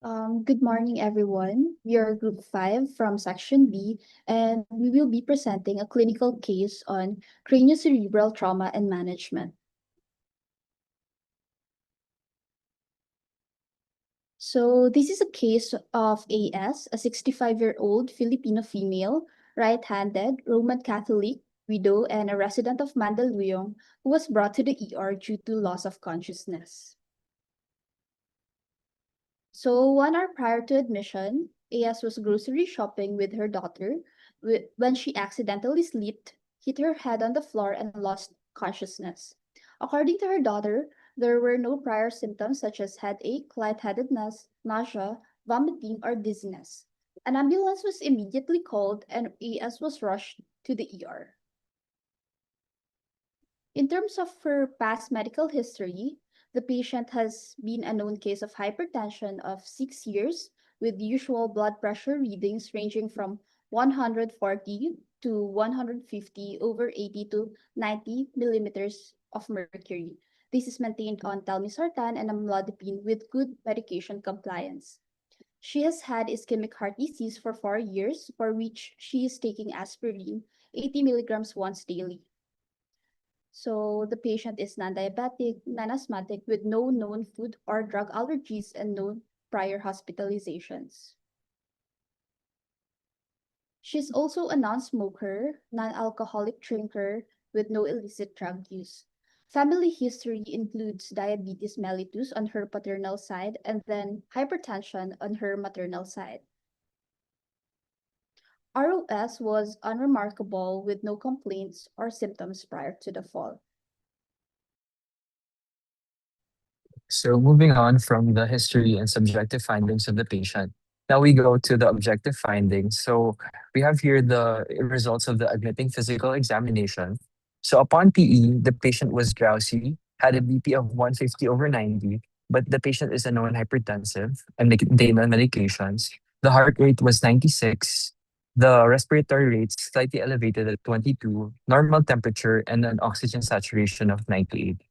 Good morning, everyone. We are Group 5 from Section B, and we will be presenting a clinical case on craniocerebral trauma and management. So, this is a case of AS, a 65-year-old Filipino female, right-handed, Roman Catholic, widow, and a resident of Mandaluyong who was brought to the ER due to loss of consciousness. So 1 hour prior to admission, AS was grocery shopping with her daughter when she accidentally slipped, hit her head on the floor, and lost consciousness. According to her daughter, there were no prior symptoms such as headache, lightheadedness, nausea, vomiting, or dizziness. An ambulance was immediately called and AS was rushed to the ER. In terms of her past medical history, the patient has been a known case of hypertension of 6 years with usual blood pressure readings ranging from 140 to 150 over 80 to 90 millimeters of mercury. This is maintained on telmisartan and amlodipine with good medication compliance. She has had ischemic heart disease for 4 years, for which she is taking aspirin 80 milligrams once daily. So the patient is non-diabetic, non-asthmatic with no known food or drug allergies and no prior hospitalizations. She's also a non-smoker, non-alcoholic drinker with no illicit drug use. Family history includes diabetes mellitus on her paternal side and then hypertension on her maternal side. ROS was unremarkable with no complaints or symptoms prior to the fall. So moving on from the history and subjective findings of the patient, now we go to the objective findings. So we have here the results of the admitting physical examination. So upon PE, the patient was drowsy, had a BP of 150 over 90, but the patient is a known hypertensive and daily on medications. The heart rate was 96. The respiratory rate slightly elevated at 22, normal temperature, and an oxygen saturation of 98.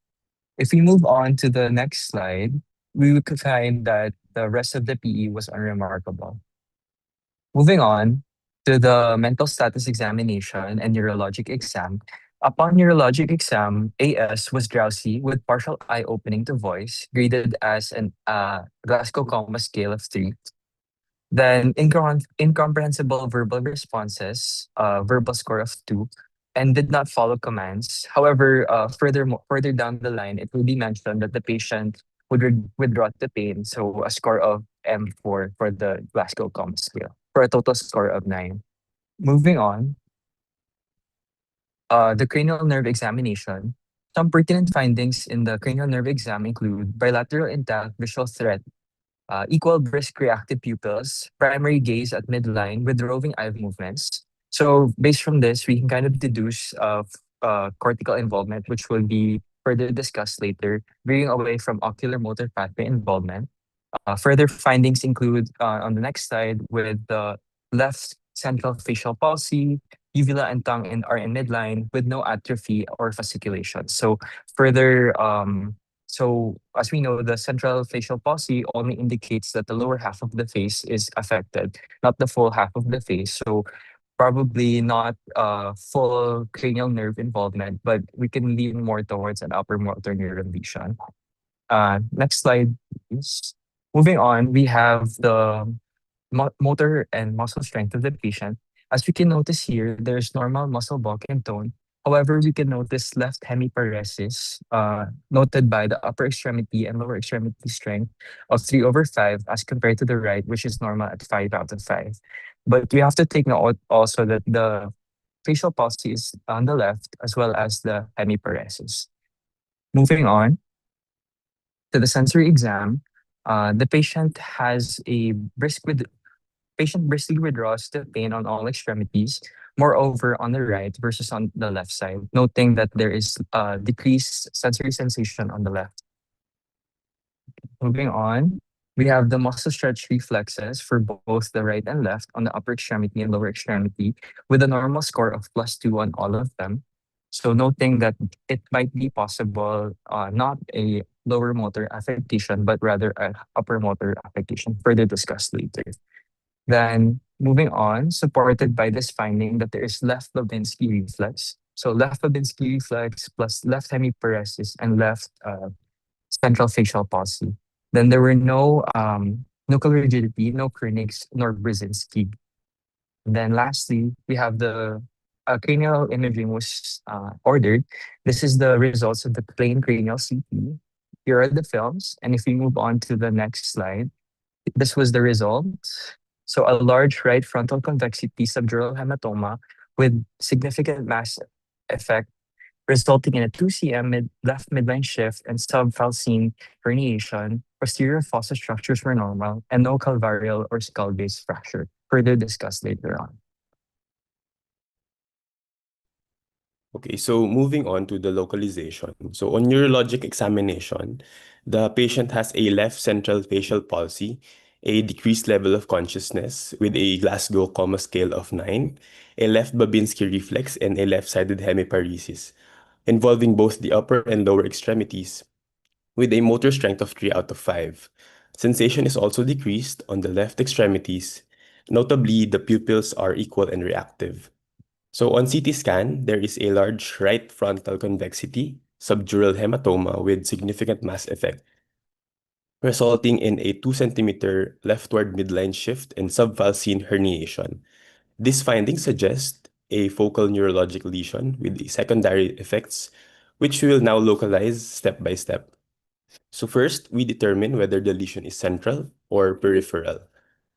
If we move on to the next slide, we could find that the rest of the PE was unremarkable. Moving on to the mental status examination and neurologic exam. Upon neurologic exam, AS was drowsy with partial eye opening to voice, graded as an Glasgow Coma scale of 3. Then incomprehensible verbal responses, verbal score of 2, and did not follow commands. However, further down the line, it will be mentioned that the patient would withdraw the pain, so a score of M4 for the Glasgow Coma scale, for a total score of 9. Moving on, the cranial nerve examination. Some pertinent findings in the cranial nerve exam include bilateral intact visual threat, equal brisk reactive pupils, primary gaze at midline with roving eye movements. So based from this, we can kind of deduce cortical involvement, which will be further discussed later, veering away from ocular motor pathway involvement. Further findings include on the next slide with the left central facial palsy, uvula and tongue are in midline with no atrophy or fasciculation. So further so as we know, the central facial palsy only indicates that the lower half of the face is affected, not the full half of the face. So probably not full cranial nerve involvement, but we can lean more towards an upper motor neuron lesion. Next slide, please. Moving on, we have the motor and muscle strength of the patient. As we can notice here, there's normal muscle bulk and tone. However, we can notice left hemiparesis, noted by the upper extremity and lower extremity strength of 3 over 5 as compared to the right, which is normal at 5 out of 5. But we have to take note also that the facial palsy is on the left as well as the hemiparesis. Moving on to the sensory exam, the patient has a patient briskly withdraws the pain on all extremities, moreover on the right versus on the left side, noting that there is decreased sensory sensation on the left. Moving on, we have the muscle stretch reflexes for both the right and left on the upper extremity and lower extremity with a normal score of +2 on all of them. So noting that it might be possible, not a lower motor affectation, but rather a upper motor affectation, further discussed later. Then moving on, supported by this finding that there is left Babinski reflex. So left Babinski reflex plus left hemiparesis and left central facial palsy. Then there were no nuchal rigidity, no Krenig's, nor Brzezinski. Then lastly, we have the cranial imaging was ordered. This is the results of the plain cranial CT. Here are the films. And if we move on to the next slide, this was the result. So a large right frontal convexity subdural hematoma with significant mass effect resulting in a 2 cm left midline shift and subfalcine herniation. Posterior fossa structures were normal and no calvarial or skull base fracture. Further discussed later on. Okay, so moving on to the localization. So on neurologic examination, the patient has a left central facial palsy, a decreased level of consciousness with a Glasgow Coma scale of 9, a left Babinski reflex, and a left-sided hemiparesis, involving both the upper and lower extremities, with a motor strength of 3 out of 5. Sensation is also decreased on the left extremities. Notably, the pupils are equal and reactive. So on CT scan, there is a large right frontal convexity, subdural hematoma with significant mass effect, resulting in a 2 centimeter leftward midline shift and subfalcine herniation. This finding suggests a focal neurologic lesion with the secondary effects, which we will now localize step by step. So first, we determine whether the lesion is central or peripheral.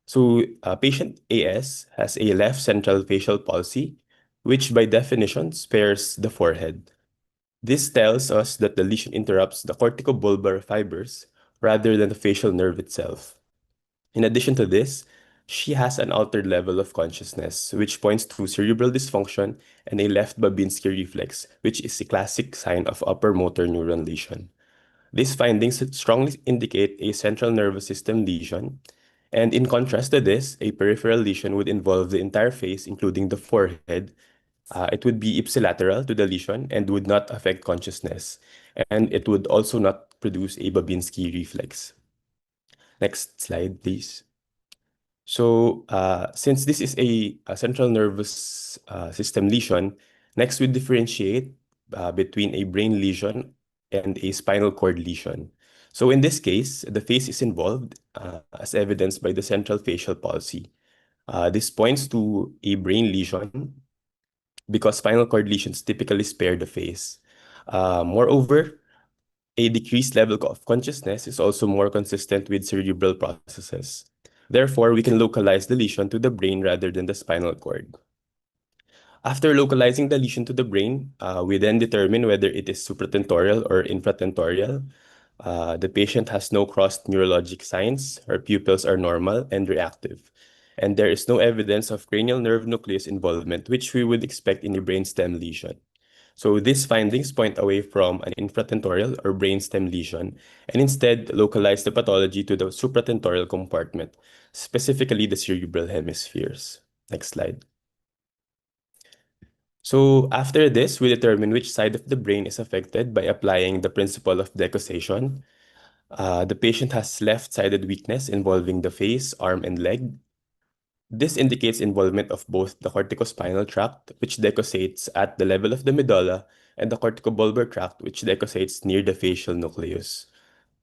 So patient AS has a left central facial palsy, which by definition spares the forehead. This tells us that the lesion interrupts the corticobulbar fibers rather than the facial nerve itself. In addition to this, she has an altered level of consciousness, which points to cerebral dysfunction and a left Babinski reflex, which is a classic sign of upper motor neuron lesion. These findings strongly indicate a central nervous system lesion, and in contrast to this, a peripheral lesion would involve the entire face, including the forehead. It would be ipsilateral to the lesion and would not affect consciousness, and it would also not produce a Babinski reflex. Next slide, please. So, since this is a central nervous system lesion, next we differentiate between a brain lesion and a spinal cord lesion. So in this case, the face is involved, as evidenced by the central facial palsy. This points to a brain lesion because spinal cord lesions typically spare the face. Moreover, a decreased level of consciousness is also more consistent with cerebral processes. Therefore, we can localize the lesion to the brain rather than the spinal cord. After localizing the lesion to the brain, we then determine whether it is supratentorial or infratentorial. The patient has no crossed neurologic signs, her pupils are normal and reactive, and there is no evidence of cranial nerve nucleus involvement, which we would expect in a brainstem lesion. So these findings point away from an infratentorial or brainstem lesion and instead localize the pathology to the supratentorial compartment, specifically the cerebral hemispheres. Next slide. So after this, we determine which side of the brain is affected by applying the principle of decussation. The patient has left-sided weakness involving the face, arm, and leg. This indicates involvement of both the corticospinal tract, which decussates at the level of the medulla, and the corticobulbar tract, which decussates near the facial nucleus.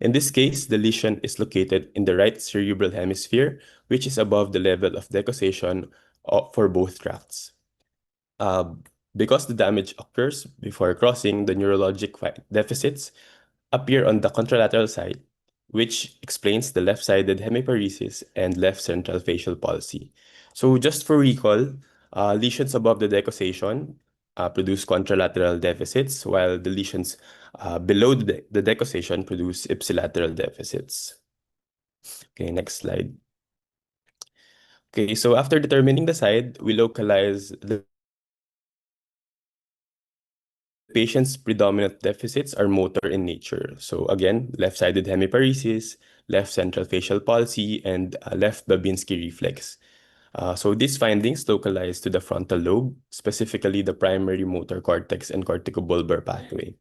In this case, the lesion is located in the right cerebral hemisphere, which is above the level of decussation for both tracts. Because the damage occurs before crossing, the neurologic deficits appear on the contralateral side, which explains the left-sided hemiparesis and left central facial palsy. So just for recall, lesions above the decussation produce contralateral deficits, while the lesions below the decussation produce ipsilateral deficits. Okay, next slide. Okay, so after determining the side, we localize the patient's predominant deficits are motor in nature. So again, left-sided hemiparesis, left central facial palsy, and left Babinski reflex. So these findings localize to the frontal lobe, specifically the primary motor cortex and corticobulbar pathway.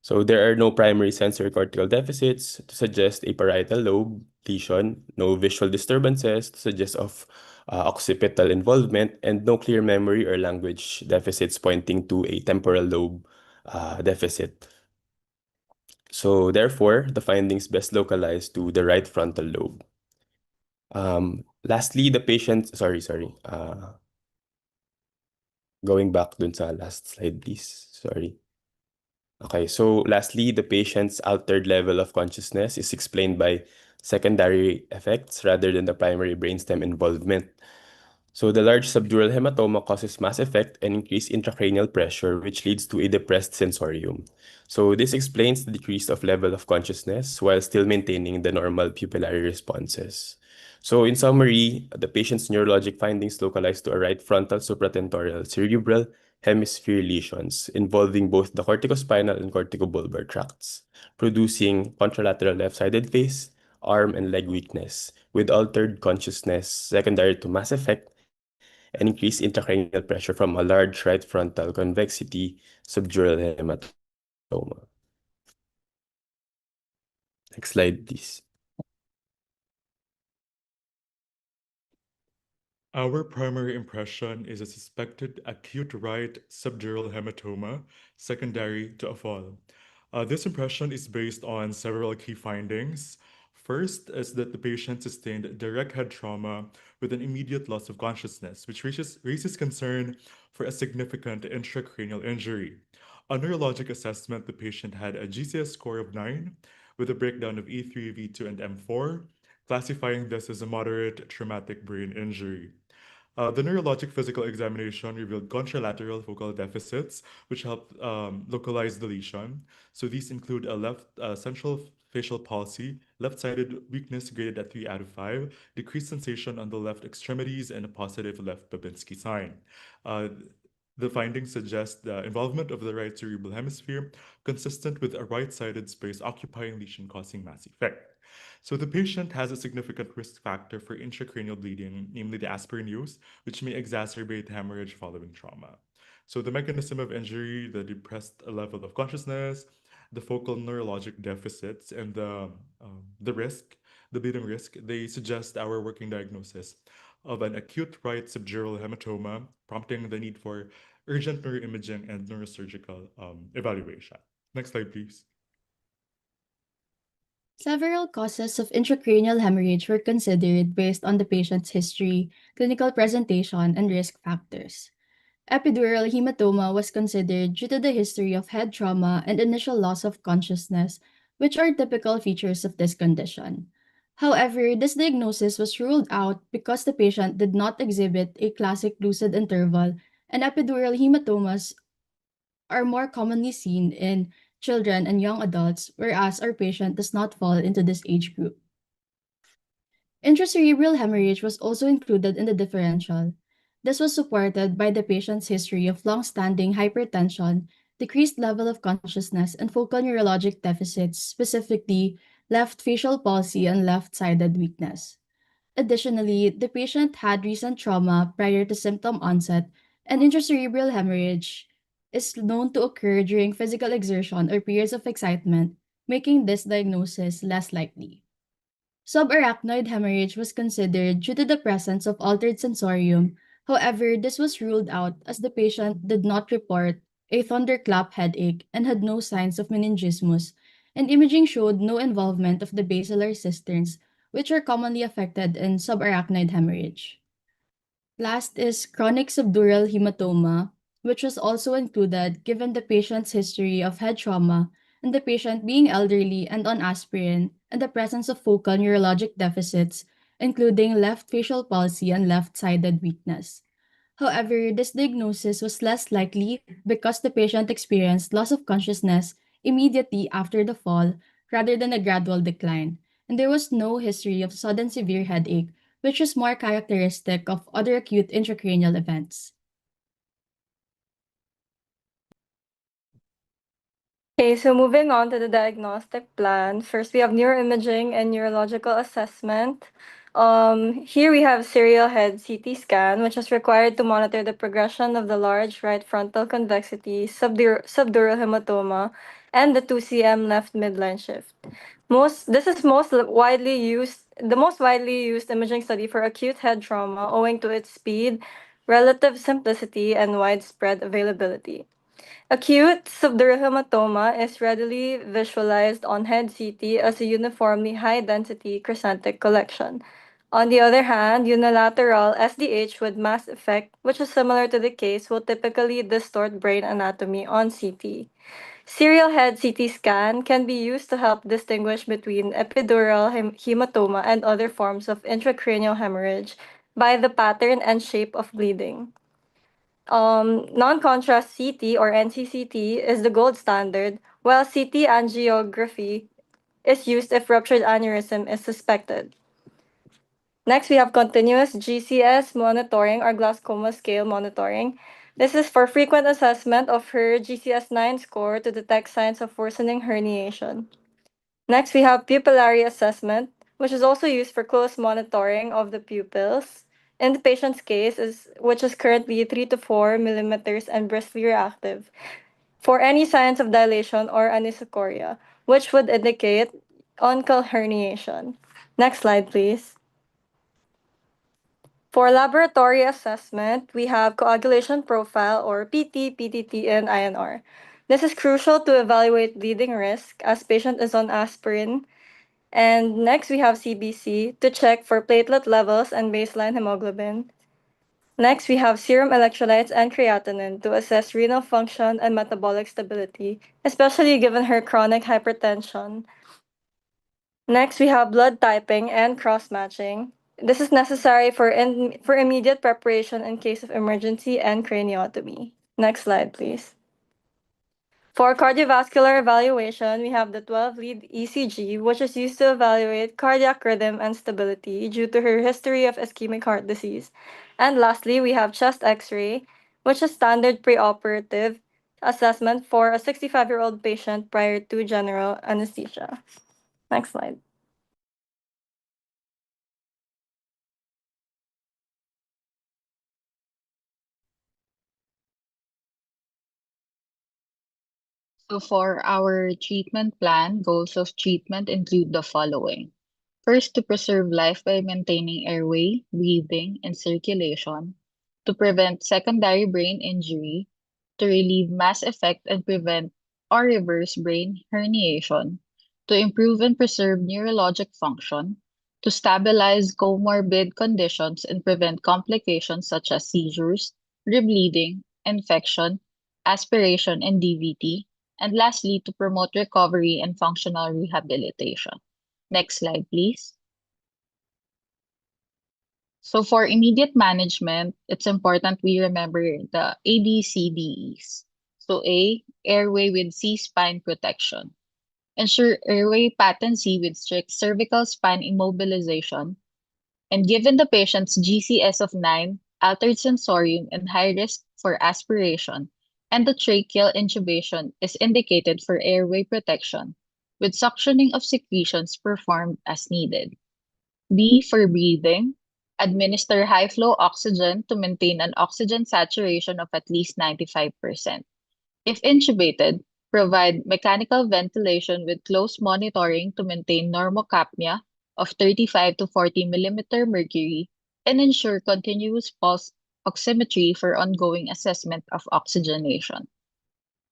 So there are no primary sensory cortical deficits to suggest a parietal lobe lesion, no visual disturbances to suggest of occipital involvement, and no clear memory or language deficits pointing to a temporal lobe deficit. So therefore, the findings best localized to the right frontal lobe. Lastly, the patient, sorry. Going back dun sa last slide, please. Sorry. Okay, so lastly, the patient's altered level of consciousness is explained by secondary effects rather than the primary brainstem involvement. So the large subdural hematoma causes mass effect and increased intracranial pressure, which leads to a depressed sensorium. So this explains the decrease of level of consciousness while still maintaining the normal pupillary responses. So in summary, the patient's neurologic findings localized to a right frontal supratentorial cerebral hemisphere lesions involving both the corticospinal and corticobulbar tracts, producing contralateral left-sided face, arm, and leg weakness with altered consciousness secondary to mass effect and increased intracranial pressure from a large right frontal convexity subdural hematoma. Next slide, please. Our primary impression is a suspected acute right subdural hematoma secondary to a fall. This impression is based on several key findings. First is that the patient sustained direct head trauma with an immediate loss of consciousness, which raises concern for a significant intracranial injury. On neurologic assessment, the patient had a GCS score of 9 with a breakdown of E3, V2, and M4, classifying this as a moderate traumatic brain injury. The neurologic physical examination revealed contralateral focal deficits, which helped localize the lesion. So these include a left central facial palsy, left-sided weakness graded at 3 out of 5, decreased sensation on the left extremities, and a positive left Babinski sign. The findings suggest the involvement of the right cerebral hemisphere, consistent with a right-sided space occupying lesion causing mass effect. So the patient has a significant risk factor for intracranial bleeding, namely the aspirin use, which may exacerbate hemorrhage following trauma. So the mechanism of injury, the depressed level of consciousness, the focal neurologic deficits, and the risk, the bleeding risk, they suggest our working diagnosis of an acute right subdural hematoma, prompting the need for urgent neuroimaging and neurosurgical evaluation. Next slide, please. Several causes of intracranial hemorrhage were considered based on the patient's history, clinical presentation, and risk factors. Epidural hematoma was considered due to the history of head trauma and initial loss of consciousness, which are typical features of this condition. However, this diagnosis was ruled out because the patient did not exhibit a classic lucid interval, and epidural hematomas are more commonly seen in children and young adults, whereas our patient does not fall into this age group. Intracerebral hemorrhage was also included in the differential. This was supported by the patient's history of long-standing hypertension, decreased level of consciousness, and focal neurologic deficits, specifically left facial palsy and left-sided weakness. Additionally, the patient had recent trauma prior to symptom onset, and intracerebral hemorrhage is known to occur during physical exertion or periods of excitement, making this diagnosis less likely. Subarachnoid hemorrhage was considered due to the presence of altered sensorium. However, this was ruled out as the patient did not report a thunderclap headache and had no signs of meningismus, and imaging showed no involvement of the basilar cisterns, which are commonly affected in subarachnoid hemorrhage. Last is chronic subdural hematoma, which was also included given the patient's history of head trauma and the patient being elderly and on aspirin and the presence of focal neurologic deficits, including left facial palsy and left-sided weakness. However, this diagnosis was less likely because the patient experienced loss of consciousness immediately after the fall rather than a gradual decline, and there was no history of sudden severe headache, which is more characteristic of other acute intracranial events. Okay, so moving on to the diagnostic plan. First, we have neuroimaging and neurological assessment. Here we have serial head CT scan, which is required to monitor the progression of the large right frontal convexity, subdural hematoma, and the 2 cm left midline shift. This is the most widely used imaging study for acute head trauma owing to its speed, relative simplicity, and widespread availability. Acute subdural hematoma is readily visualized on head CT as a uniformly high-density crescentic collection. On the other hand, unilateral SDH with mass effect, which is similar to the case, will typically distort brain anatomy on CT. Serial head CT scan can be used to help distinguish between epidural hematoma and other forms of intracranial hemorrhage by the pattern and shape of bleeding. Non-contrast CT or NCCT is the gold standard, while CT angiography is used if ruptured aneurysm is suspected. Next, we have continuous GCS monitoring or glaucoma scale monitoring. This is for frequent assessment of her GCS-9 score to detect signs of worsening herniation. Next, we have pupillary assessment, which is also used for close monitoring of the pupils. In the patient's case, which is currently 3 to 4 millimeters and briskly reactive, for any signs of dilation or anisocoria, which would indicate uncal herniation. Next slide, please. For laboratory assessment, we have coagulation profile or PT, PTT, and INR. This is crucial to evaluate bleeding risk as patient is on aspirin. And next, we have CBC to check for platelet levels and baseline hemoglobin. Next, we have serum electrolytes and creatinine to assess renal function and metabolic stability, especially given her chronic hypertension. Next, we have blood typing and cross-matching. This is necessary for immediate preparation in case of emergency and craniotomy. Next slide, please. For cardiovascular evaluation, we have the 12-lead ECG, which is used to evaluate cardiac rhythm and stability due to her history of ischemic heart disease. And lastly, we have chest X-ray, which is standard preoperative assessment for a 65-year-old patient prior to general anesthesia. Next slide. So for our treatment plan, goals of treatment include the following. First, to preserve life by maintaining airway, breathing, and circulation, to prevent secondary brain injury, to relieve mass effect and prevent or reverse brain herniation, to improve and preserve neurologic function, to stabilize comorbid conditions and prevent complications such as seizures, rebleeding, infection, aspiration, and DVT, and lastly, to promote recovery and functional rehabilitation. Next slide, please. So for immediate management, it's important we remember the ABCDEs. So A, airway with C-spine protection. Ensure airway patency with strict cervical spine immobilization. And given the patient's GCS of 9, altered sensorium, and high risk for aspiration, endotracheal intubation is indicated for airway protection, with suctioning of secretions performed as needed. B, for breathing, administer high flow oxygen to maintain an oxygen saturation of at least 95%. If intubated, provide mechanical ventilation with close monitoring to maintain normocapnia of 35 to 40 millimeter mercury and ensure continuous pulse oximetry for ongoing assessment of oxygenation.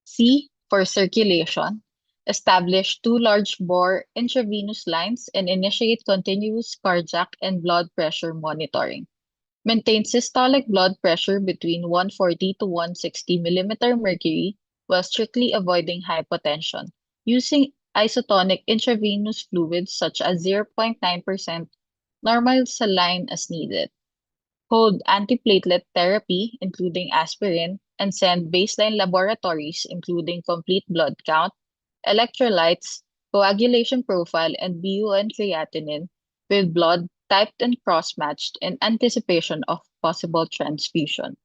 C, for circulation, establish 2 large bore intravenous lines and initiate continuous cardiac and blood pressure monitoring. Maintain systolic blood pressure between 140 to 160 millimeter mercury while strictly avoiding hypotension, using isotonic intravenous fluids such as 0.9% normal saline as needed. Hold antiplatelet therapy, including aspirin, and send baseline laboratories, including complete blood count, electrolytes, coagulation profile, and BUN creatinine, with blood typed and cross-matched in anticipation of possible transfusion.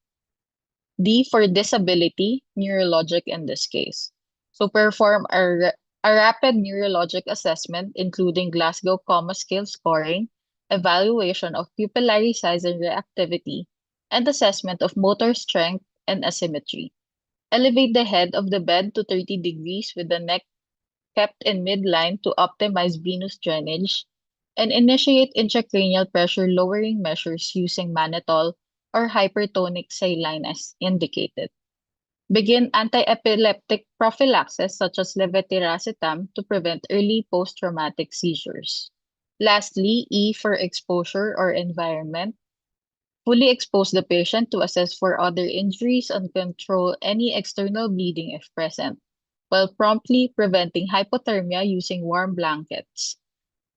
D, for disability, neurologic in this case. So perform a rapid neurologic assessment, including Glasgow Coma Scale scoring, evaluation of pupillary size and reactivity, and assessment of motor strength and asymmetry. Elevate the head of the bed to 30 degrees with the neck kept in midline to optimize venous drainage, and initiate intracranial pressure lowering measures using mannitol or hypertonic saline as indicated. Begin anti-epileptic prophylaxis such as levetiracetam to prevent early post-traumatic seizures. Lastly, E for exposure or environment. Fully expose the patient to assess for other injuries and control any external bleeding if present, while promptly preventing hypothermia using warm blankets.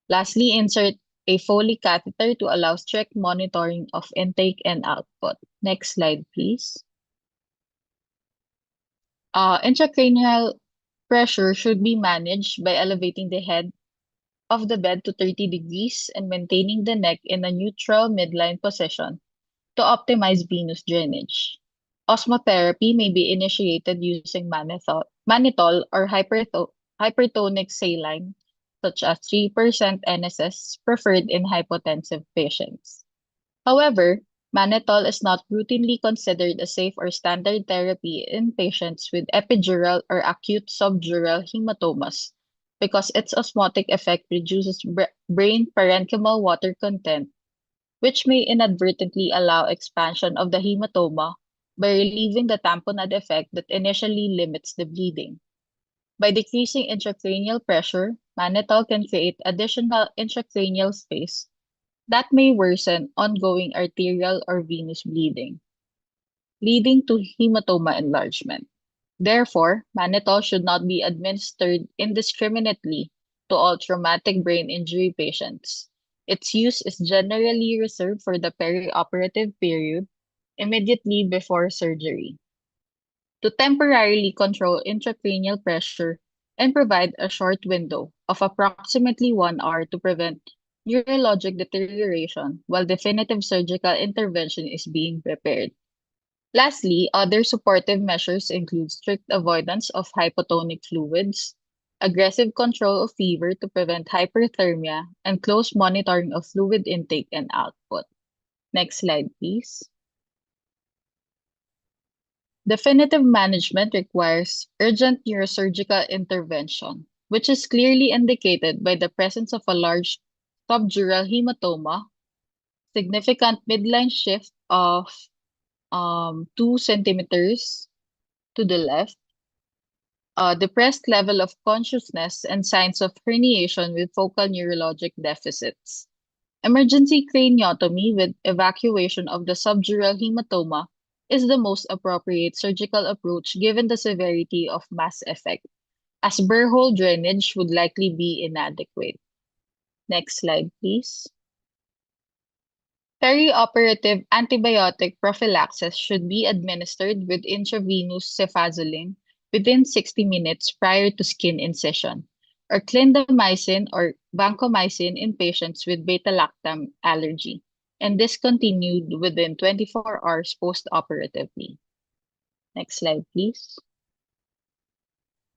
Lastly, insert a Foley catheter to allow strict monitoring of intake and output. Next slide, please. Intracranial pressure should be managed by elevating the head of the bed to 30 degrees and maintaining the neck in a neutral midline position to optimize venous drainage. Osmotherapy may be initiated using mannitol or hypertonic saline, such as 3% NSS, preferred in hypotensive patients. However, mannitol is not routinely considered a safe or standard therapy in patients with epidural or acute subdural hematomas because its osmotic effect reduces brain parenchymal water content, which may inadvertently allow expansion of the hematoma by relieving the tamponade effect that initially limits the bleeding. By decreasing intracranial pressure, mannitol can create additional intracranial space that may worsen ongoing arterial or venous bleeding, leading to hematoma enlargement. Therefore, mannitol should not be administered indiscriminately to all traumatic brain injury patients. Its use is generally reserved for the perioperative period immediately before surgery to temporarily control intracranial pressure and provide a short window of approximately 1 hour to prevent neurologic deterioration while definitive surgical intervention is being prepared. Lastly, other supportive measures include strict avoidance of hypotonic fluids, aggressive control of fever to prevent hyperthermia, and close monitoring of fluid intake and output. Next slide, please. Definitive management requires urgent neurosurgical intervention, which is clearly indicated by the presence of a large subdural hematoma, significant midline shift of 2 centimeters to the left, depressed level of consciousness, and signs of herniation with focal neurologic deficits. Emergency craniotomy with evacuation of the subdural hematoma is the most appropriate surgical approach given the severity of mass effect, as burr hole drainage would likely be inadequate. Next slide, please. Perioperative antibiotic prophylaxis should be administered with intravenous cefazolin within 60 minutes prior to skin incision, or clindamycin or vancomycin in patients with beta-lactam allergy, and discontinued within 24 hours post-operatively. Next slide, please.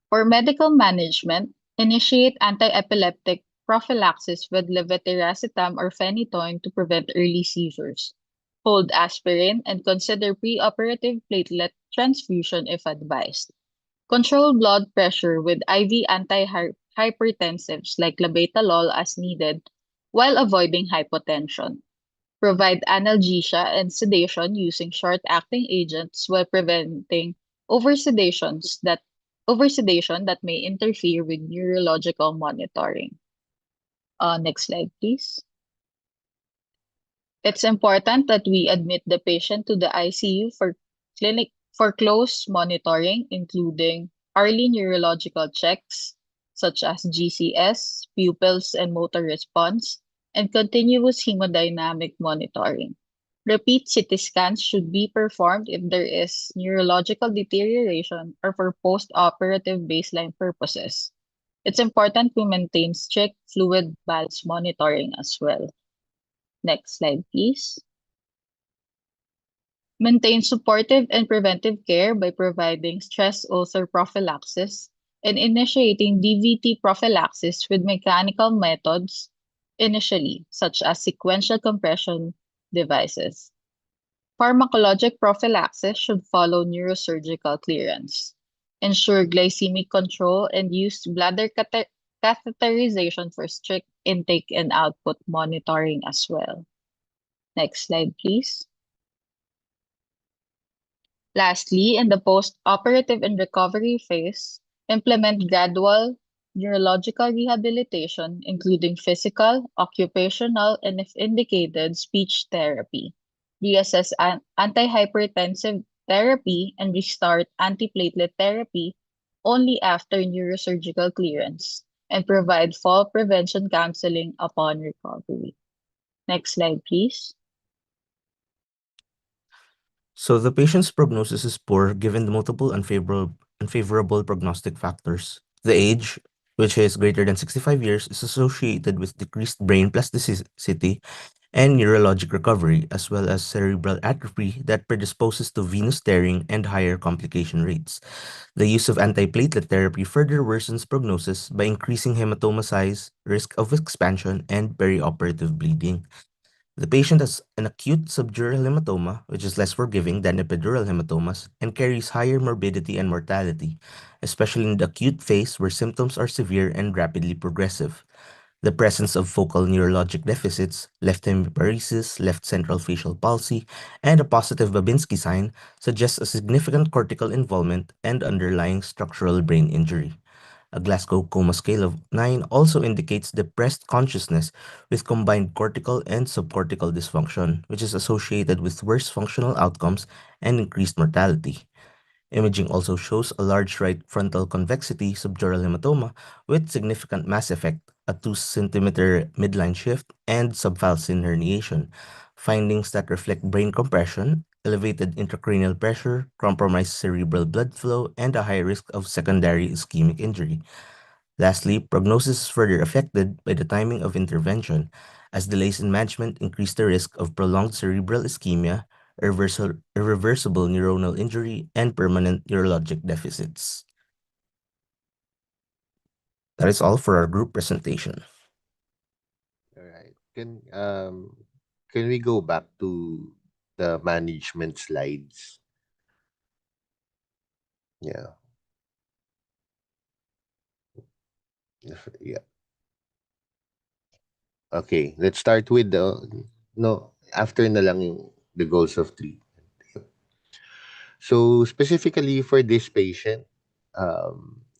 For medical management, initiate anti-epileptic prophylaxis with levetiracetam or phenytoin to prevent early seizures. Hold aspirin and consider preoperative platelet transfusion if advised. Control blood pressure with IV antihypertensives like labetalol as needed while avoiding hypotension. Provide analgesia and sedation using short-acting agents while preventing oversedation that may interfere with neurological monitoring. Next slide, please. It's important that we admit the patient to the ICU for close monitoring, including early neurological checks such as GCS, pupils and motor response, and continuous hemodynamic monitoring. Repeat CT scans should be performed if there is neurological deterioration or for post-operative baseline purposes. It's important to maintain strict fluid balance monitoring as well. Next slide, please. Maintain supportive and preventive care by providing stress ulcer prophylaxis and initiating DVT prophylaxis with mechanical methods initially, such as sequential compression devices. Pharmacologic prophylaxis should follow neurosurgical clearance. Ensure glycemic control and use bladder catheterization for strict intake and output monitoring as well. Next slide, please. Lastly, in the post-operative and recovery phase, implement gradual neurological rehabilitation, including physical, occupational, and if indicated, speech therapy. Reassess antihypertensive therapy and restart antiplatelet therapy only after neurosurgical clearance, and provide fall prevention counseling upon recovery. Next slide, please. So the patient's prognosis is poor given the multiple unfavorable prognostic factors. The age, which is greater than 65 years, is associated with decreased brain plasticity and neurologic recovery, as well as cerebral atrophy that predisposes to venous tearing and higher complication rates. The use of antiplatelet therapy further worsens prognosis by increasing hematoma size, risk of expansion, and perioperative bleeding. The patient has an acute subdural hematoma, which is less forgiving than epidural hematomas, and carries higher morbidity and mortality, especially in the acute phase where symptoms are severe and rapidly progressive. The presence of focal neurologic deficits, left hemiparesis, left central facial palsy, and a positive Babinski sign suggests a significant cortical involvement and underlying structural brain injury. A Glasgow Coma Scale of 9 also indicates depressed consciousness with combined cortical and subcortical dysfunction, which is associated with worse functional outcomes and increased mortality. Imaging also shows a large right frontal convexity subdural hematoma with significant mass effect, a 2 centimeter midline shift, and subfalcine herniation, findings that reflect brain compression, elevated intracranial pressure, compromised cerebral blood flow, and a high risk of secondary ischemic injury. Lastly, prognosis is further affected by the timing of intervention, as delays in management increase the risk of prolonged cerebral ischemia, irreversible neuronal injury, and permanent neurologic deficits. That is all for our group presentation. All right. Can we go back to the management slides? Yeah. Yeah. Okay, let's start with after na lang yung the goals of treatment. So specifically for this patient,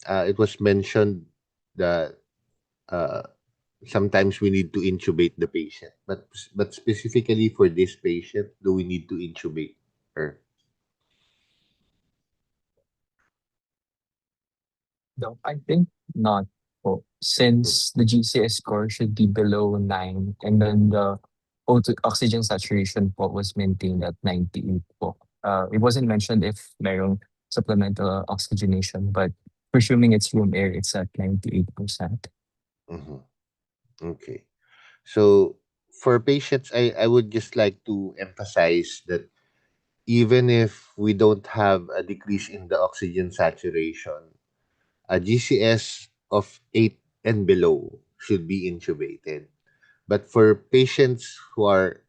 it was mentioned that sometimes we need to intubate the patient, but specifically for this patient, do we need to intubate her? No, I think not po. Since the GCS score should be below 9 and then the oxygen saturation po was maintained at 98 po. It wasn't mentioned if mayroong supplemental oxygenation, but presuming it's room air, it's at 98%. Mhm. Okay. So for patients, I would just like to emphasize that even if we don't have a decrease in the oxygen saturation, a GCS of 8 and below should be intubated. But for patients who are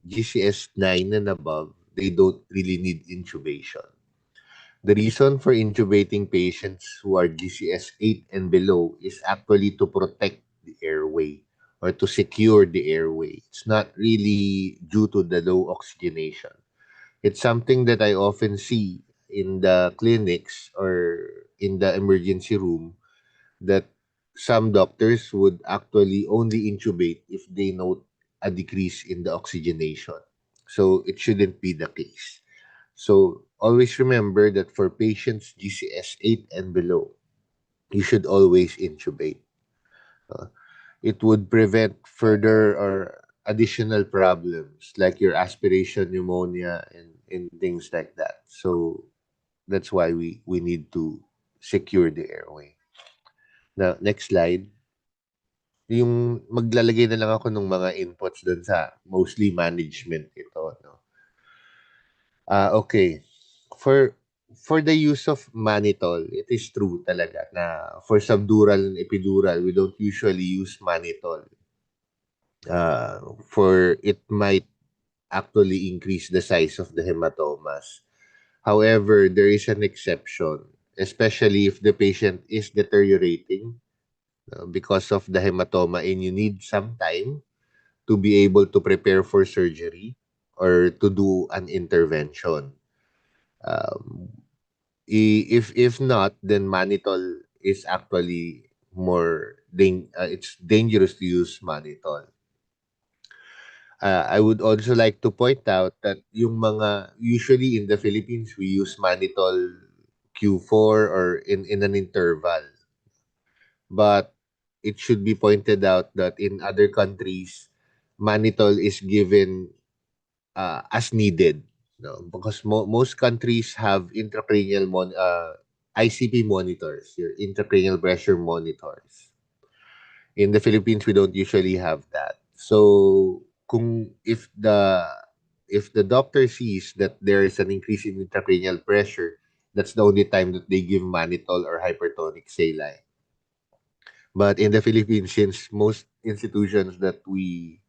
GCS 9 and above, they don't really need intubation. The reason for intubating patients who are GCS 8 and below is actually to protect the airway or to secure the airway. It's not really due to the low oxygenation. It's something that I often see in the clinics or in the emergency room, that some doctors would actually only intubate if they note a decrease in the oxygenation. So it shouldn't be the case. So always remember that for patients GCS 8 and below, you should always intubate. Uh, it would prevent further or additional problems like your aspiration pneumonia and things like that. So that's why we need to secure the airway. Now, next slide. Yung maglalagay na lang ako ng mga inputs dun sa mostly management ito. No? Okay. For the use of mannitol, it is true talaga na for subdural and epidural, we don't usually use mannitol. for it might actually increase the size of the hematomas. However, there is an exception, especially if the patient is deteriorating because of the hematoma and you need some time to be able to prepare for surgery or to do an intervention. Um, if not, then mannitol is actually it's dangerous to use mannitol. I would also like to point out that yung usually in the Philippines, we use mannitol Q4 or in an interval. But it should be pointed out that in other countries, mannitol is given as needed. No? Because most countries have ICP monitors, your intracranial pressure monitors. In the Philippines, we don't usually have that. So, if the doctor sees that there is an increase in intracranial pressure, that's the only time that they give mannitol or hypertonic saline. But in the Philippines, since most institutions that we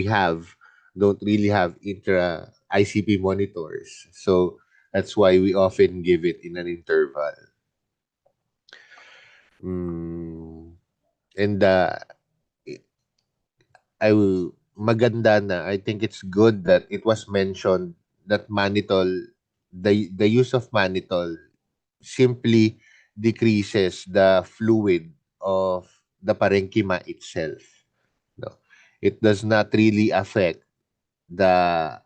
have don't really have intra ICP monitors, so that's why we often give it in an interval. And I will maganda na. I think it's good that it was mentioned that mannitol, the use of mannitol simply decreases the fluid of the parenchyma itself. No, it does not really affect the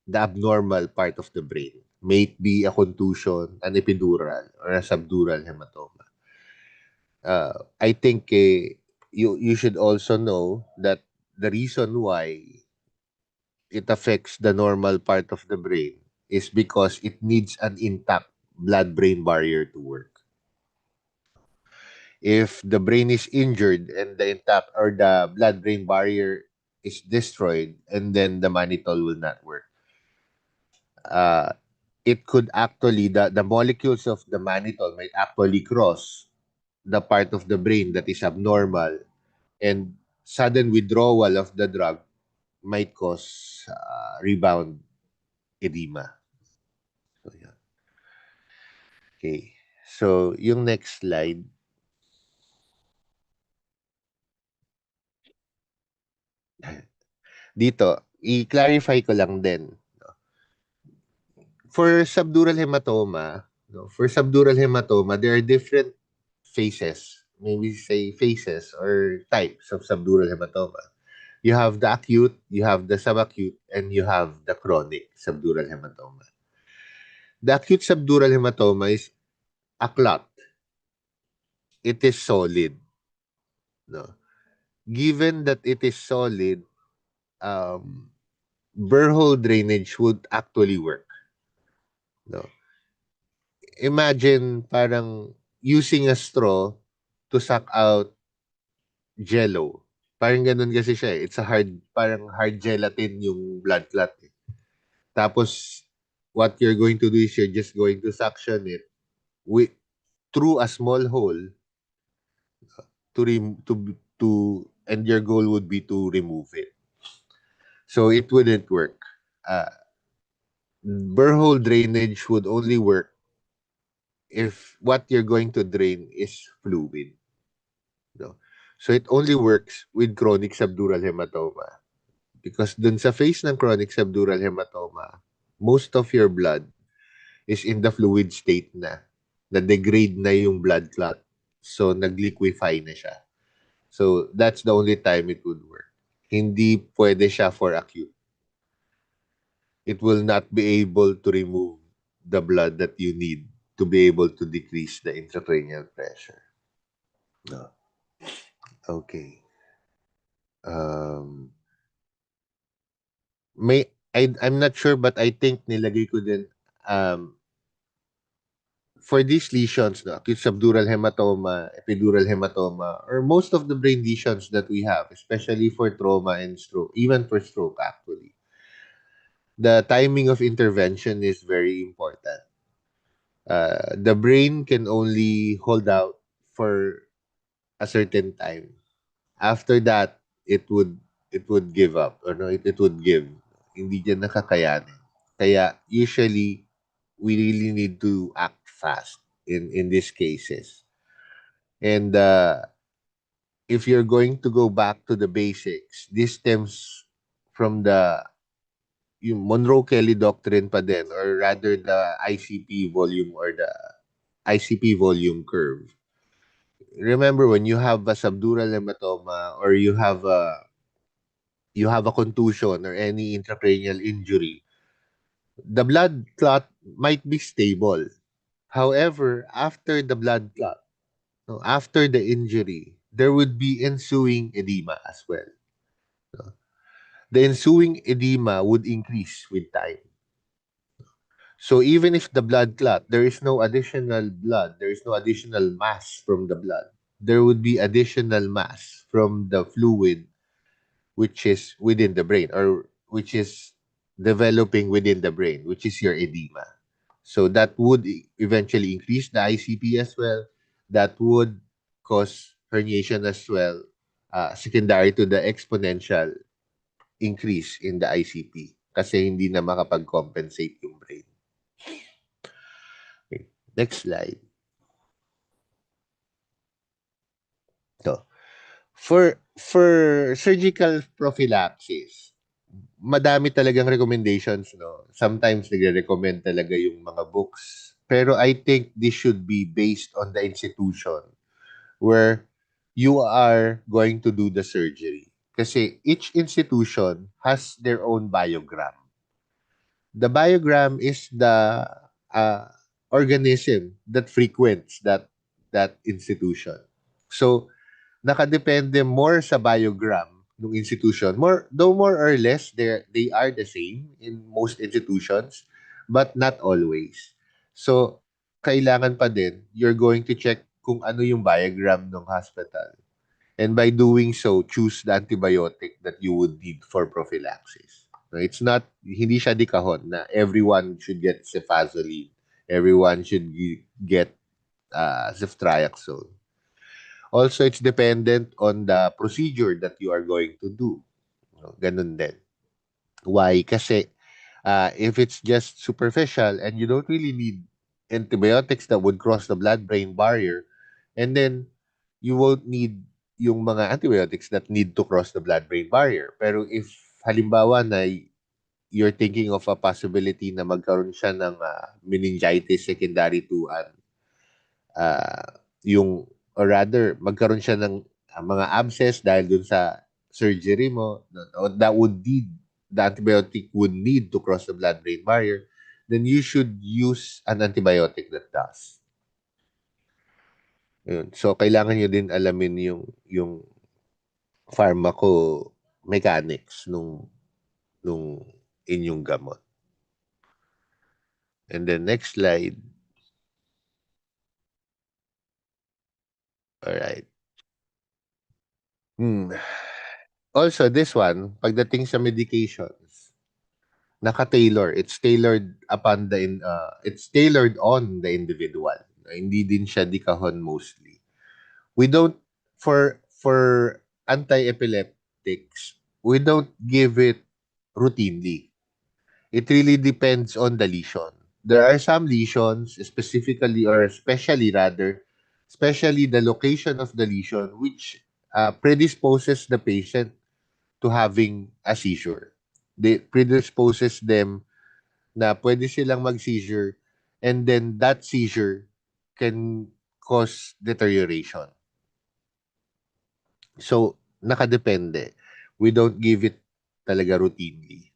the abnormal part of the brain. May it be a contusion, an epidural, or a subdural hematoma. I think you should also know that the reason why it affects the normal part of the brain is because it needs an intact blood-brain barrier to work. If the brain is injured and the intact or the blood-brain barrier is destroyed, and then the mannitol will not work. It could actually the molecules of the mannitol might actually cross the part of the brain that is abnormal, and sudden withdrawal of the drug might cause rebound edema. So, yeah. Okay. So, yung next slide. Dito, i-clarify ko lang din. For subdural hematoma, there are different phases. Maybe say phases or types of subdural hematoma. You have the acute, you have the subacute, and you have the chronic subdural hematoma. The acute subdural hematoma is a clot. It is solid. No? Given that it is solid, burr drainage would actually work. No? Imagine parang using a straw to suck out jello. Parang ganun kasi siya eh. It's a parang hard gelatin yung blood clot eh. Tapos, what you're going to do is you're just going to suction it through a small hole and your goal would be to remove it. So it wouldn't work. Burr drainage would only work if what you're going to drain is fluid. No? So it only works with chronic subdural hematoma. Because dun sa phase ng chronic subdural hematoma, most of your blood is in the fluid state na. Na-degrade na yung blood clot. So, nag-liquefy na siya. So, that's the only time it would work. Hindi pwede siya for acute. It will not be able to remove the blood that you need to be able to decrease the intracranial pressure. No. Okay. I'm not sure, but I think nilagay ko din for these lesions, no, acute subdural hematoma, epidural hematoma, or most of the brain lesions that we have, especially for trauma and stroke, even for stroke actually, the timing of intervention is very important. The brain can only hold out for a certain time. After that, it would give up, or no, it would give. Hindi niya nakakayanin. Kaya usually we really need to act fast in these cases. And if you're going to go back to the basics, this stems from the yung Monroe Kelly doctrine pa din, or rather the ICP volume or the ICP volume curve. Remember, when you have a subdural hematoma or you have a contusion or any intracranial injury, the blood clot might be stable. However, after the blood clot, no, after the injury, there would be ensuing edema as well. No? The ensuing edema would increase with time. So even if the blood clot, there is no additional blood, there is no additional mass from the blood. There would be additional mass from the fluid which is within the brain, or which is developing within the brain, which is your edema. So that would eventually increase the ICP as well. That would cause herniation as well, secondary to the exponential increase in the ICP kasi hindi na makapag-compensate yung brain. Okay. Next slide. So, for surgical prophylaxis, madami talagang recommendations, no? Sometimes nagre-recommend talaga yung mga books. Pero I think this should be based on the institution where you are going to do the surgery. Kasi each institution has their own biogram. The biogram is the organism that frequents that institution. So, nakadepende more sa biogram ng institution. Though more or less, they are the same in most institutions, but not always. So, kailangan pa din, you're going to check kung ano yung biogram ng hospital. And by doing so, choose the antibiotic that you would need for prophylaxis. It's not, hindi siya di kahon na everyone should get cefazoline. Everyone should get ceftriaxone. Also, it's dependent on the procedure that you are going to do. Ganun din. Why? Kasi if it's just superficial and you don't really need antibiotics that would cross the blood-brain barrier, and then you won't need yung mga antibiotics that need to cross the blood-brain barrier. Pero if halimbawa na you're thinking of a possibility na magkaroon siya ng meningitis secondary to or rather magkaroon siya ng mga abscess dahil dun sa surgery mo, that would need, the antibiotic would need to cross the blood-brain barrier, then you should use an antibiotic that does. Yun. So, kailangan nyo din alamin yung pharmacomechanics nung inyong gamot. And then next slide. Alright. Also, this one, pagdating sa medications, naka-tailor. It's tailored it's tailored on the individual. Hindi din siya di kahon mostly. We don't, for anti-epileptics, we don't give it routinely. It really depends on the lesion. There are some lesions, especially the location of the lesion, which predisposes the patient to having a seizure. They predisposes them na pwede silang mag-seizure, and then that seizure can cause deterioration. So, nakadepende. We don't give it talaga routinely.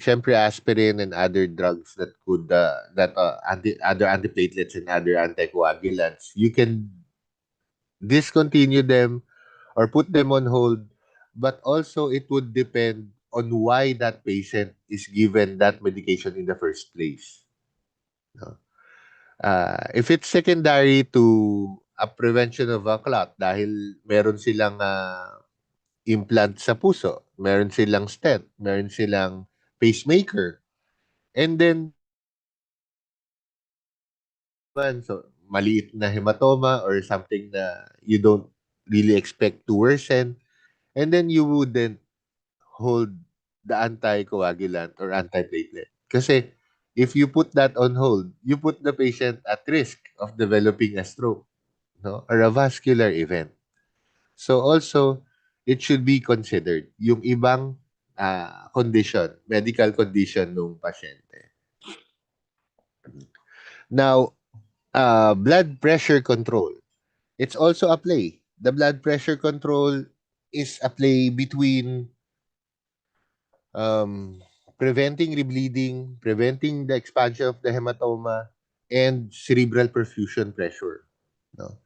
Syempre aspirin and other drugs that could other antiplatelets and other anticoagulants, you can discontinue them or put them on hold, but also it would depend on why that patient is given that medication in the first place. If it's secondary to a prevention of a clot dahil meron silang implant sa puso, meron silang stent, meron silang pacemaker, and then so maliit na hematoma or something na you don't really expect to worsen, and then you wouldn't hold the anticoagulant or antiplatelet. Kasi if you put that on hold, you put the patient at risk of developing a stroke, no, or a vascular event. So also, it should be considered yung ibang condition, medical condition ng pasyente. Now, blood pressure control. It's also a play. The blood pressure control is a play between preventing rebleeding, preventing the expansion of the hematoma, and cerebral perfusion pressure. No?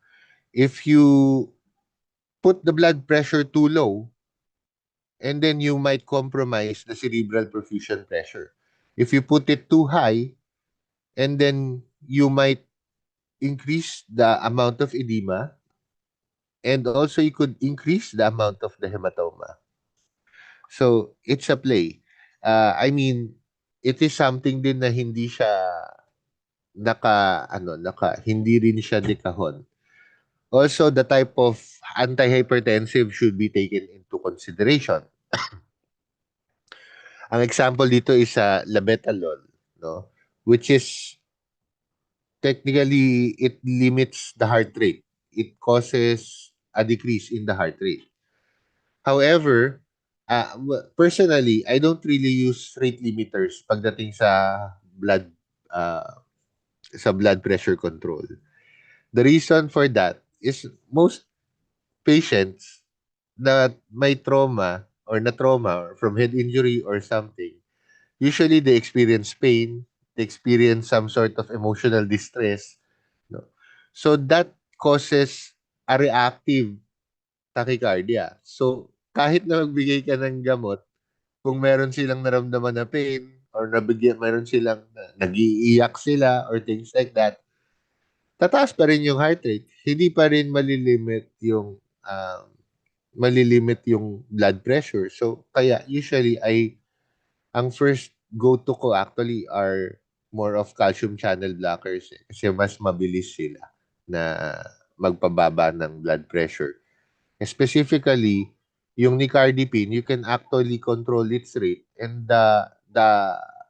If you put the blood pressure too low, and then you might compromise the cerebral perfusion pressure. If you put it too high, and then you might increase the amount of edema, and also you could increase the amount of the hematoma. So, it's a play. I mean, it is something din na hindi siya hindi rin siya dekahon. Also, the type of antihypertensive should be taken into consideration. Ang example dito is labetalol, no? Which is technically it limits the heart rate. It causes a decrease in the heart rate. However, personally, I don't really use rate limiters pagdating uh, sa blood pressure control. The reason for that is most patients that may trauma or na trauma from head injury or something, usually they experience pain, they experience some sort of emotional distress. No? So that causes a reactive tachycardia. So kahit na magbigay ka ng gamot, kung meron silang naramdaman na pain or meron silang nag-iiyak sila or things like that, tataas pa rin yung heart rate. Hindi pa rin malilimit yung blood pressure. So kaya usually ang first go-to ko actually are more of calcium channel blockers kasi mas mabilis sila na magpababa ng blood pressure. Specifically, yung nicardipine, you can actually control its rate and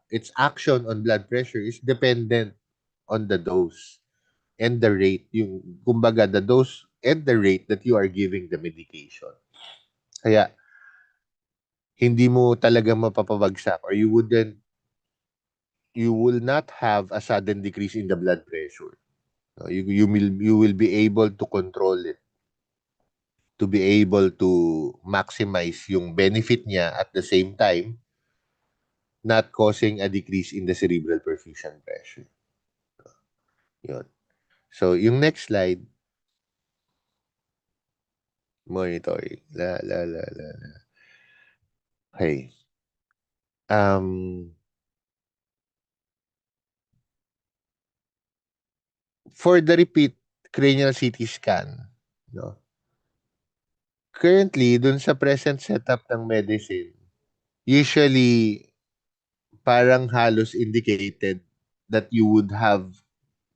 its action on blood pressure is dependent on the dose and the rate, yung kumbaga the dose and the rate that you are giving the medication. Kaya hindi mo talaga mapapabagsak or you will not have a sudden decrease in the blood pressure. No, you will be able to control it to be able to maximize yung benefit niya at the same time not causing a decrease in the cerebral perfusion pressure. Yun. So, yung next slide, monitoring. Okay. For the repeat cranial CT scan, no? Currently, dun sa present setup ng medicine, usually, parang halos indicated that you would have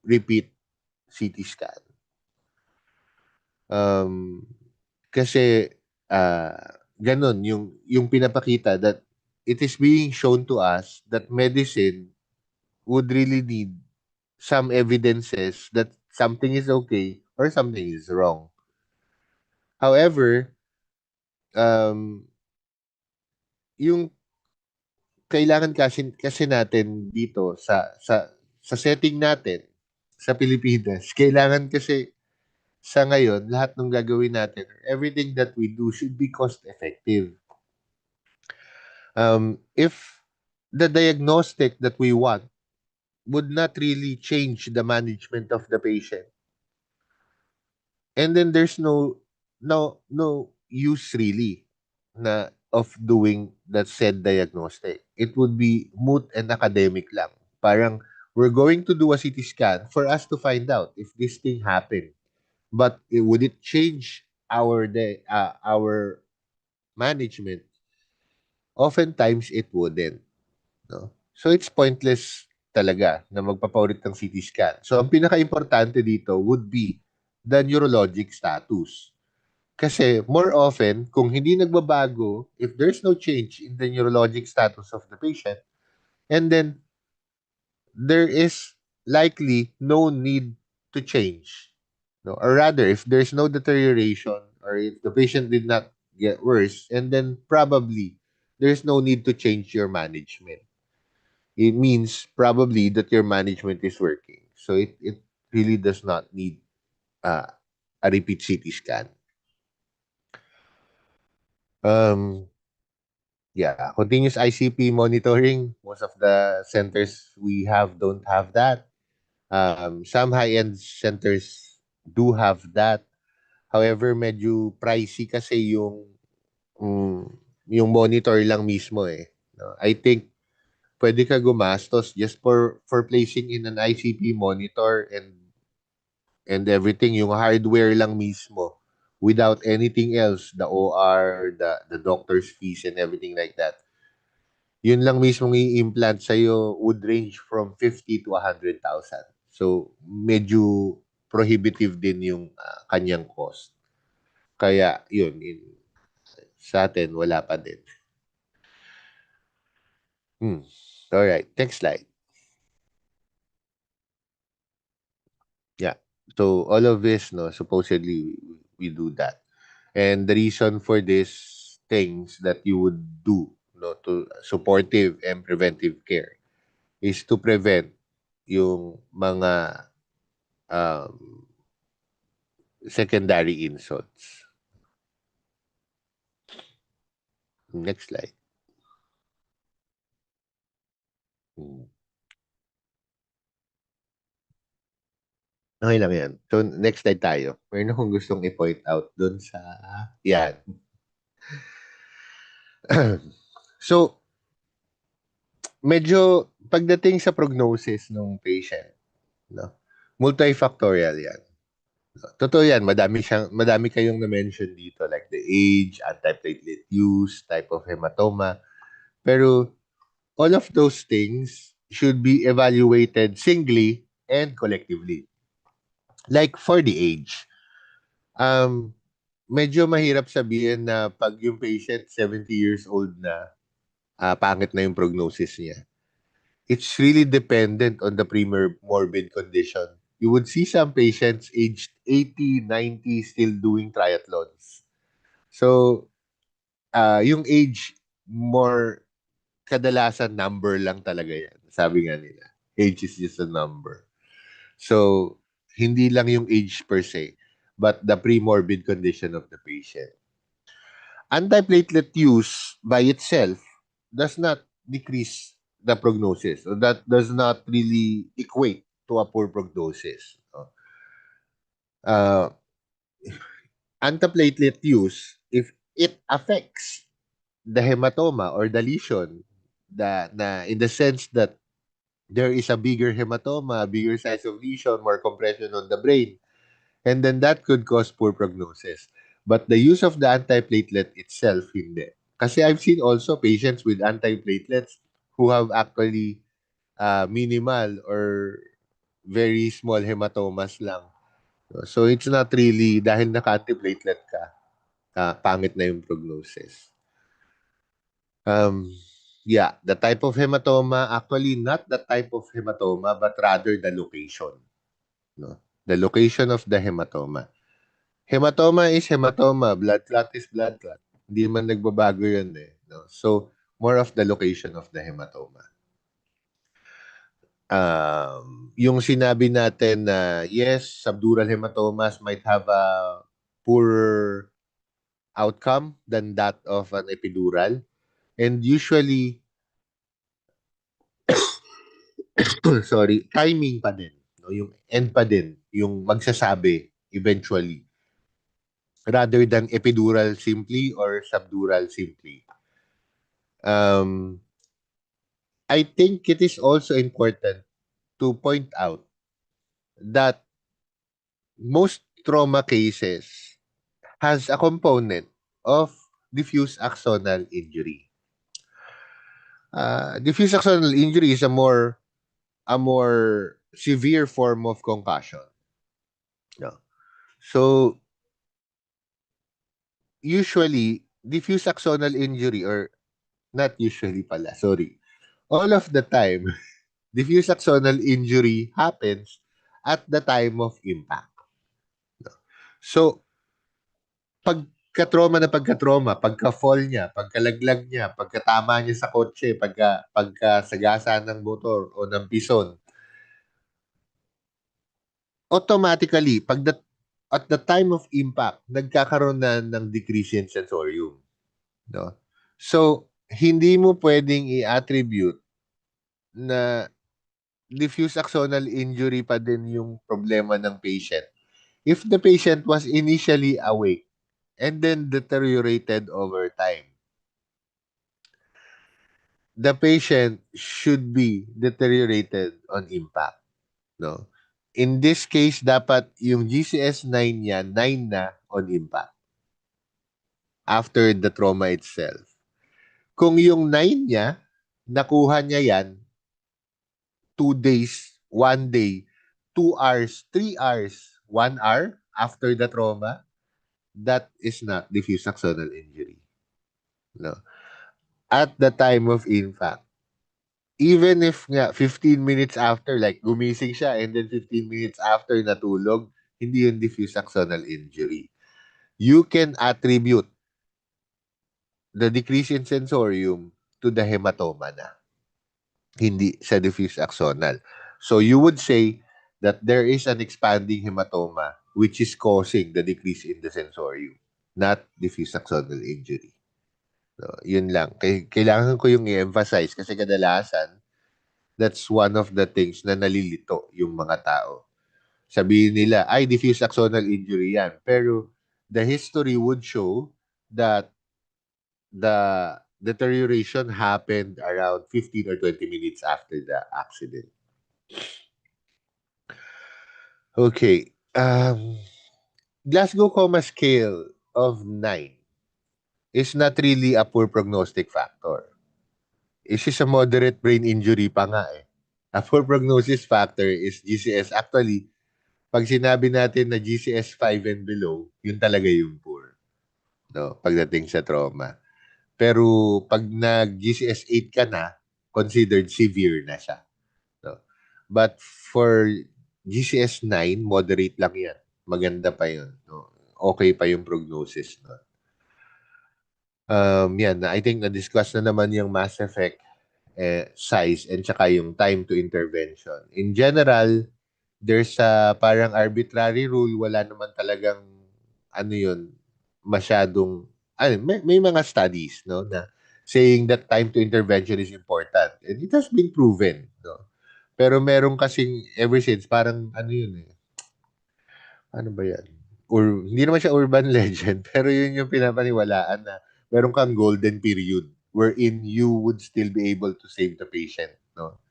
repeat CT scan. Kasi, ganun, yung pinapakita that it is being shown to us that medicine would really need some evidences that something is okay or something is wrong. However, yung kailangan kasi natin dito sa setting natin sa Pilipinas, kailangan kasi sa ngayon lahat ng gagawin natin, everything that we do should be cost effective. If the diagnostic that we want would not really change the management of the patient, and then there's no use really of doing that said diagnostic. It would be moot and academic lang. Parang we're going to do a CT scan for us to find out if this thing happened. But would it change our management? Oftentimes it wouldn't. No? So it's pointless talaga na magpapaulit ng CT scan. So ang pinaka-importante dito would be the neurologic status. Kasi more often, kung hindi nagbabago, if there's no change in the neurologic status of the patient, and then there is likely no need to change. No? Or rather, if there's no deterioration or if the patient did not get worse, and then probably there's no need to change your management. It means probably that your management is working. So it really does not need uh, a repeat CT scan. Um, yeah, continuous ICP monitoring. Most of the centers we have don't have that. Some high-end centers do have that. However, medyo pricey kasi mm, yung monitor lang mismo eh. No? I think pwede ka gumastos just for placing in an ICP monitor and everything, yung hardware lang mismo without anything else, the OR, the doctor's fees and everything like that. Yun lang mismo i-implant sa'yo would range from 50 to 100,000. So, medyo prohibitive din yung kanyang cost. Kaya, sa atin, wala pa din. Alright, next slide. Yeah. So, all of this, no, supposedly, we do that. And the reason for these things that you would do, no, to supportive and preventive care is to prevent yung mga um, secondary insults. Next slide. Okay lang yan. So, next slide tayo. Meron akong gustong i-point out dun sa... Yan. So, medyo pagdating sa prognosis ng patient, no? Multifactorial yan. Totoo yan, madami kayong na-mention dito like the age, antiplatelet use, type of hematoma. Pero all of those things should be evaluated singly and collectively. Like for the age, medyo mahirap sabihin na pag yung patient 70 years old na, pangit na yung prognosis niya. It's really dependent on the pre-morbid condition. You would see some patients aged 80, 90 still doing triathlons. So, yung age, more kadalasan number lang talaga yan. Sabi nga nila, age is just a number. So, hindi lang yung age per se, but the pre-morbid condition of the patient. Antiplatelet use by itself does not decrease the prognosis. So that does not really equate to a poor prognosis. Antiplatelet use, if it affects the hematoma or the lesion, in the sense that there is a bigger hematoma, bigger size of lesion, more compression on the brain, and then that could cause poor prognosis. But the use of the antiplatelet itself, hindi. Kasi I've seen also patients with antiplatelets who have actually minimal or very small hematomas lang. So it's not really dahil naka-antiplatelet ka, pangit na yung prognosis. Yeah, the type of hematoma, actually not the type of hematoma, but rather the location. No? The location of the hematoma. Hematoma is hematoma. Blood clot is blood clot. Hindi man nagbabago yun eh. No? So, more of the location of the hematoma. Yung sinabi natin na yes, subdural hematomas might have a poorer outcome than that of an epidural. And usually, sorry, timing pa din. No? Yung end pa din. Yung magsasabi eventually. Rather than epidural simply or subdural simply. I think it is also important to point out that most trauma cases has a component of diffuse axonal injury. Diffuse axonal injury is a more severe form of concussion. No. So usually, diffuse axonal injury, or not usually pala, sorry. All of the time, diffuse axonal injury happens at the time of impact. So, pagka-trauma, pagka-fall niya, pagkalaglag niya, pagkatama niya sa kotse, pagkasagasa ng motor o ng pison, automatically, at the time of impact, nagkakaroon na ng decrease in sensorium. No? So, hindi mo pwedeng i-attribute na diffuse axonal injury pa din yung problema ng patient. If the patient was initially awake and then deteriorated over time, the patient should be deteriorated on impact. No? In this case, dapat yung GCS-9 niya, 9 na on impact after the trauma itself. Kung yung 9 niya, nakuha niya yan 2 days, 1 day, 2 hours, 3 hours, 1 hour after the trauma, that is not diffuse axonal injury. No. At the time of impact, even if nga 15 minutes after, like gumising siya and then 15 minutes after natulog, hindi yun diffuse axonal injury. You can attribute the decrease in sensorium to the hematoma na, hindi sa diffuse axonal. So you would say that there is an expanding hematoma which is causing the decrease in the sensorium, not diffuse axonal injury. So, yun lang. Kailangan ko yung i-emphasize kasi kadalasan, that's one of the things na nalilito yung mga tao. Sabihin nila, ay, diffuse axonal injury yan. Pero the history would show that the deterioration happened around 15 or 20 minutes after the accident. Okay. Glasgow Coma Scale of 9 is not really a poor prognostic factor. It's just a moderate brain injury pa nga eh. A poor prognosis factor is GCS. Actually, pag sinabi natin na GCS 5 and below, yun talaga yung poor. No, pagdating sa trauma. Pero pag nag-GCS 8 ka na, considered severe na siya. No? But for GCS 9, moderate lang yan. Maganda pa yun. No? Okay pa yung prognosis. No? Yan, I think na-discuss na naman yung mass effect, size, and saka yung time to intervention. In general, there's a parang arbitrary rule. Wala naman talagang masyadong, may mga studies, no, na saying that time to intervention is important. And it has been proven, no. Pero meron kasing ever since, parang ano ba yan? Or, hindi naman siya urban legend, pero yun yung pinapaniwalaan na meron kang golden period wherein you would still be able to save the patient, no?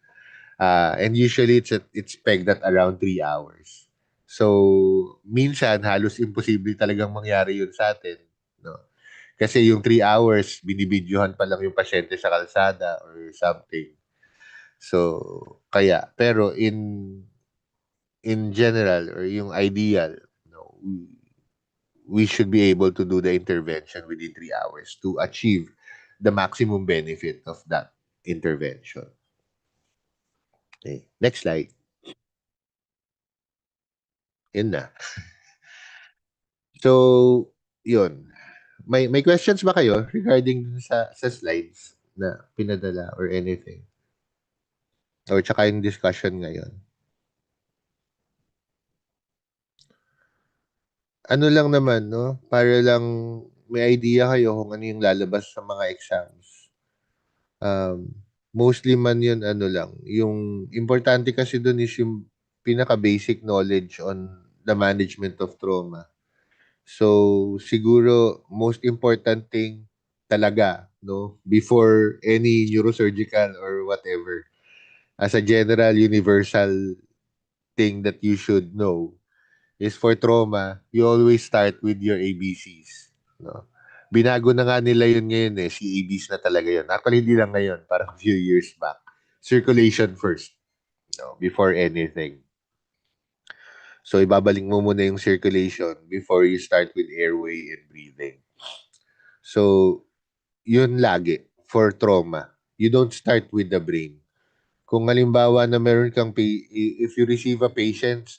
And usually it's pegged at around 3 hours. So, minsan halos imposible talagang mangyari yun sa atin, no? Kasi yung 3 hours, binibidyohan pa lang yung pasyente sa kalsada or something. So, pero in general, or yung ideal, no, we should be able to do the intervention within 3 hours to achieve the maximum benefit of that intervention. Okay, next slide. Yun na. So, yun. May questions ba kayo regarding sa slides na pinadala or anything? Or tsaka yung discussion ngayon? Ano lang naman, no? Para lang may idea kayo kung ano yung lalabas sa mga exams. Mostly man yun, lang. Yung importante kasi dun is yung pinaka-basic knowledge on the management of trauma. So, siguro, most important thing talaga, no? Before any neurosurgical or whatever, as a general, universal thing that you should know is for trauma, you always start with your ABCs. No? Binago na nga nila yun ngayon eh. CABs na talaga yun. Actually, hindi lang ngayon. Parang few years back. Circulation first. No? Before anything. So, ibabalik mo muna yung circulation before you start with airway and breathing. So, yun lagi for trauma. You don't start with the brain. Kung halimbawa na meron kang if you receive a patient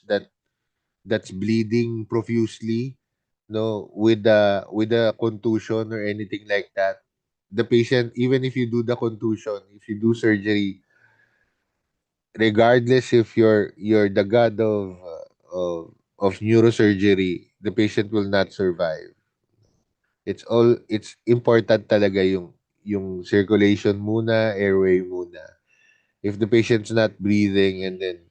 that's bleeding profusely, no, with a contusion or anything like that, the patient, even if you do the contusion, if you do surgery, regardless if you're the god of neurosurgery, the patient will not survive. It's important talaga yung circulation muna, airway muna. If the patient's not breathing, and then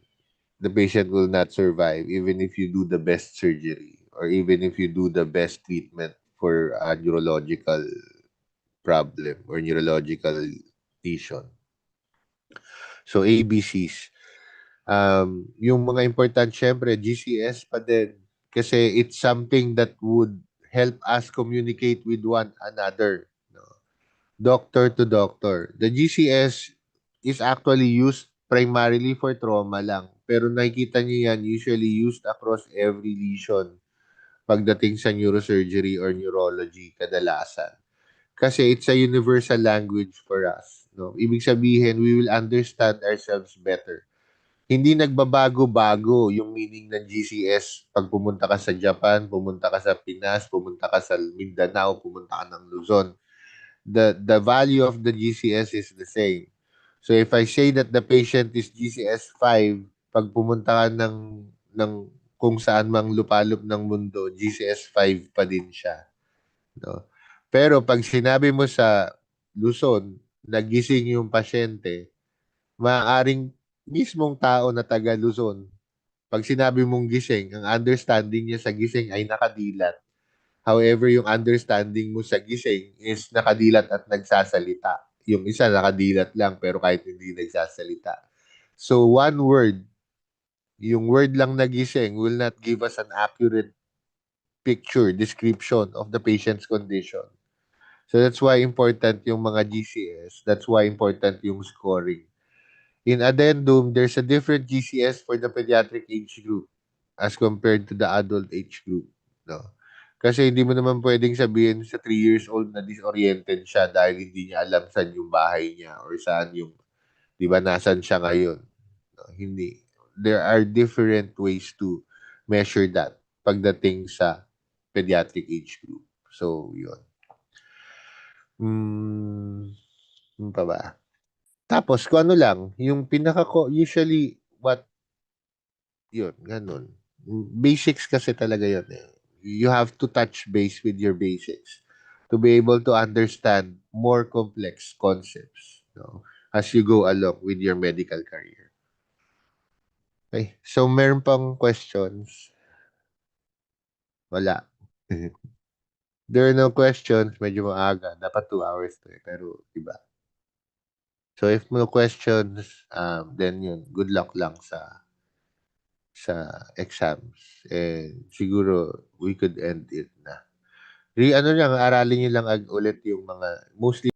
the patient will not survive even if you do the best surgery or even if you do the best treatment for a neurological problem or neurological lesion. So ABCs. Yung mga important, syempre, GCS pa din. Kasi it's something that would help us communicate with one another. No? Doctor to doctor. The GCS is actually used primarily for trauma lang. Pero nakikita niyo yan usually used across every lesion pagdating sa neurosurgery or neurology kadalasan. Kasi it's a universal language for us. No? Ibig sabihin, we will understand ourselves better. Hindi nagbabago-bago yung meaning ng GCS pag pumunta ka sa Japan, pumunta ka sa Pinas, pumunta ka sa Mindanao, pumunta ka ng Luzon. The value of the GCS is the same. So if I say that the patient is GCS 5, pag pumunta ka ng kung saan mang lupalop ng mundo, GCS 5 pa din siya. No? Pero pag sinabi mo sa Luzon, nagising yung pasyente, maaaring mismong tao na taga Luzon, pag sinabi mong gising, ang understanding niya sa gising ay nakadilat. However, yung understanding mo sa gising is nakadilat at nagsasalita. Yung isa nakadilat lang pero kahit hindi nagsasalita. So one word, yung word lang na gising will not give us an accurate picture, description of the patient's condition. So that's why important yung mga GCS. That's why important yung scoring. In addendum, there's a different GCS for the pediatric age group as compared to the adult age group. No? Kasi hindi mo naman pwedeng sabihin sa 3 years old na disoriented siya dahil hindi niya alam saan yung bahay niya or saan yung, di ba, nasan siya ngayon. No? Hindi. There are different ways to measure that pagdating sa pediatric age group. So, yun. Ano pa ba? Tapos, kung ano lang, yung usually, yun, ganun. Basics kasi talaga yun eh. You have to touch base with your basics to be able to understand more complex concepts, no, as you go along with your medical career. Okay, so meron pang questions? Wala. There are no questions, medyo maaga. Dapat 2 hours to eh, pero iba. So if no questions, then yun, good luck lang sa exams. And siguro we could end it na. Ano lang, aralin nyo lang ulit yung mga mostly